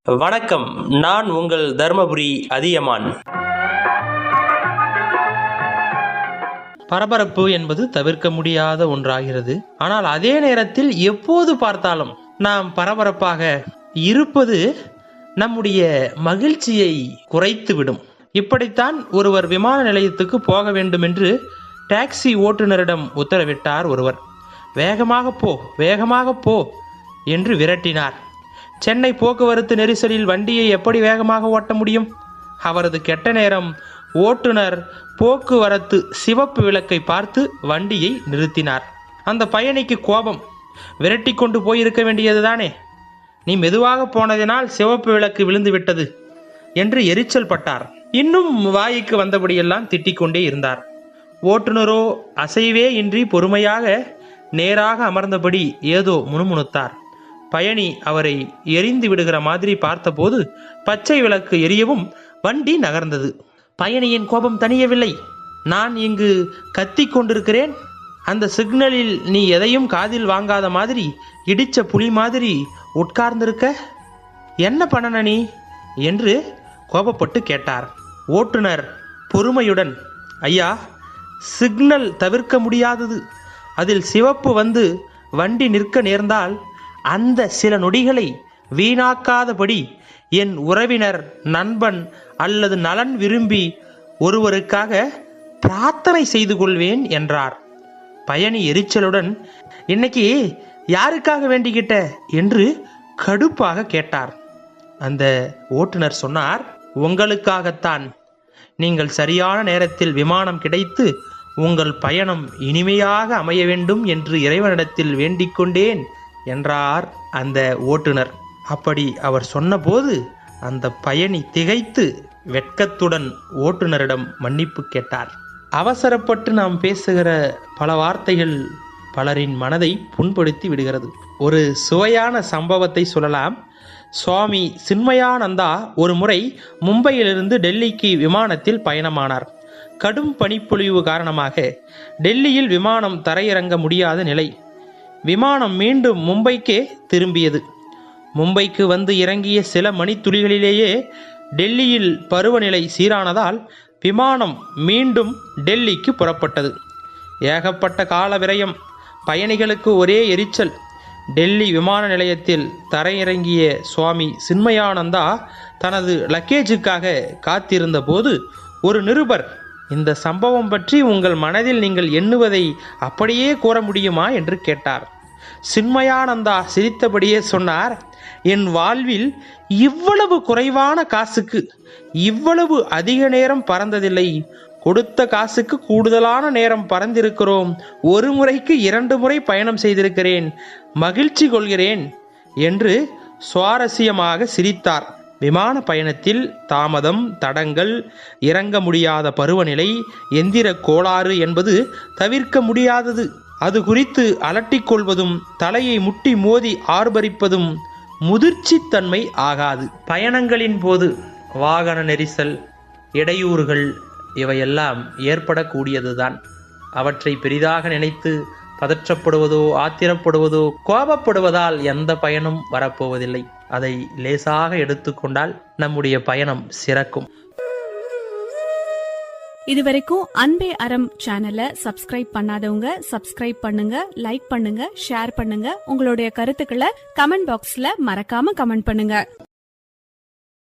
வணக்கம். நான் உங்கள் தர்மபுரி அதியமான். பரபரப்பு என்பது தவிர்க்க முடியாத ஒன்றாகிறது. ஆனால் அதே நேரத்தில் எப்போது பார்த்தாலும் நாம் பரபரப்பாக இருப்பது நம்முடைய மகிழ்ச்சியை குறைத்துவிடும். இப்படித்தான் ஒருவர் விமான நிலையத்துக்கு போக வேண்டும் என்று டாக்ஸி ஓட்டுநரிடம் உத்தரவிட்டார் ஒருவர். வேகமாக போ என்று விரட்டினார். சென்னை போக்குவரத்து நெரிசலில் வண்டியை எப்படி வேகமாக ஓட்ட முடியும்? அவரது கெட்ட நேரம். ஓட்டுநர் போக்குவரத்து சிவப்பு விளக்கை பார்த்து வண்டியை நிறுத்தினார். அந்த பயணிக்கு கோபம். விரட்டி கொண்டு போயிருக்க வேண்டியதுதானே, நீ மெதுவாக போனதினால் சிவப்பு விளக்கு விழுந்து விட்டது என்று எரிச்சல் பட்டார். இன்னும் வாய்க்கு வந்தபடியெல்லாம் திட்டிக்கொண்டே இருந்தார். ஓட்டுநரோ அசைவே இன்றி பொறுமையாக நேராக அமர்ந்தபடி ஏதோ முணுமுணுத்தார். பயணி அவரை எரிந்து விடுகிற மாதிரி பார்த்தபோது பச்சை விளக்கு எரியவும் வண்டி நகர்ந்தது. பயணியின் கோபம் தணியவில்லை. நான் இங்கு கத்தி கொண்டிருக்கிறேன், அந்த சிக்னலில் நீ எதையும் காதில் வாங்காத மாதிரி இடிச்ச புலி மாதிரி உட்கார்ந்திருக்க, என்ன பண்ணன நீ என்று கோபப்பட்டு கேட்டார். ஓட்டுநர் பொறுமையுடன், ஐயா, சிக்னல் தவிர்க்க முடியாதது, அதில் சிவப்பு வந்து வண்டி நிற்க நேர்ந்தால் அந்த சில நொடிகளை வீணாக்காதபடி என் உறவினர், நண்பன் அல்லது நலன் விரும்பி ஒருவருக்காக பிரார்த்தனை செய்து கொள்வேன் என்றார். பயணி எரிச்சலுடன், இன்னைக்கு யாருக்காக வேண்டிக்கிட்ட என்று கடுப்பாக கேட்டார். அந்த ஓட்டுநர் சொன்னார், உங்களுக்காகத்தான். நீங்கள் சரியான நேரத்தில் விமானம் கிடைத்து உங்கள் பயணம் இனிமையாக அமைய வேண்டும் என்று இறைவனிடத்தில் வேண்டிக் கொண்டேன் என்றார் அந்த ஓட்டுநர். அப்படி அவர் சொன்னபோது அந்த பயணி திகைத்து வெட்கத்துடன் ஓட்டுநரிடம் மன்னிப்பு கேட்டார். அவசரப்பட்டு நாம் பேசுகிற பல வார்த்தைகள் பலரின் மனதை புண்படுத்தி விடுகிறது. ஒரு சுவையான சம்பவத்தை சொல்லலாம். சுவாமி சின்மயானந்தா ஒரு முறை மும்பையிலிருந்து டெல்லிக்கு விமானத்தில் பயணமானார். கடும் பனிப்பொழிவு காரணமாக டெல்லியில் விமானம் தரையிறங்க முடியாத நிலை. விமானம் மீண்டும் மும்பைக்கே திரும்பியது. மும்பைக்கு வந்து இறங்கிய சில மணித்துளிகளிலேயே டெல்லியில் பருவநிலை சீரானதால் விமானம் மீண்டும் டெல்லிக்கு புறப்பட்டது. ஏகப்பட்ட கால விரயம், பயணிகளுக்கு ஒரே எரிச்சல். டெல்லி விமான நிலையத்தில் தரையிறங்கிய சுவாமி சின்மயானந்தா தனது லக்கேஜுக்காக காத்திருந்த போது ஒரு நிருபர், இந்த சம்பவம் பற்றி உங்கள் மனதில் நீங்கள் எண்ணுவதை அப்படியே கூற முடியுமா என்று கேட்டார். சின்மயானந்தா சிரித்தபடியே சொன்னார், என் வாழ்வில் இவ்வளவு குறைவான காசுக்கு இவ்வளவு அதிக நேரம் பறந்ததில்லை. கொடுத்த காசுக்கு கூடுதலான நேரம் பறந்திருக்கிறோம். ஒரு முறைக்கு 2 முறை பயணம் செய்திருக்கிறேன். மகிழ்ச்சி கொள்கிறேன் என்று சுவாரஸ்யமாக சிரித்தார். விமான பயணத்தில் தாமதம், தடங்கள், இறங்க முடியாத பருவநிலை, எந்திர கோளாறு என்பது தவிர்க்க முடியாதது. அது குறித்து அலட்டிக்கொள்வதும் தலையை முட்டி மோதி ஆர்ப்பரிப்பதும் முதிர்ச்சித்தன்மை ஆகாது. பயணங்களின் போது வாகன நெரிசல், இடையூறுகள் இவையெல்லாம் ஏற்படக்கூடியதுதான். அவற்றை பெரிதாக நினைத்து பதற்றப்படுவதோ ஆத்திரப்படுவதோ கோபப்படுவதால் எந்த பயனும் வரப்போவதில்லை. அதை லேசாக எடுத்துக்கொண்டால் நம்முடைய பயணம் சிறக்கும். இதுவரைக்கும் அன்பே அறம் சேனலை சப்ஸ்கிரைப் பண்ணாதவங்க சப்ஸ்கிரைப் பண்ணுங்க, லைக் பண்ணுங்க, ஷேர் பண்ணுங்க. உங்களுடைய கருத்துக்களை கமெண்ட் பாக்ஸ்ல மறக்காம கமெண்ட் பண்ணுங்க.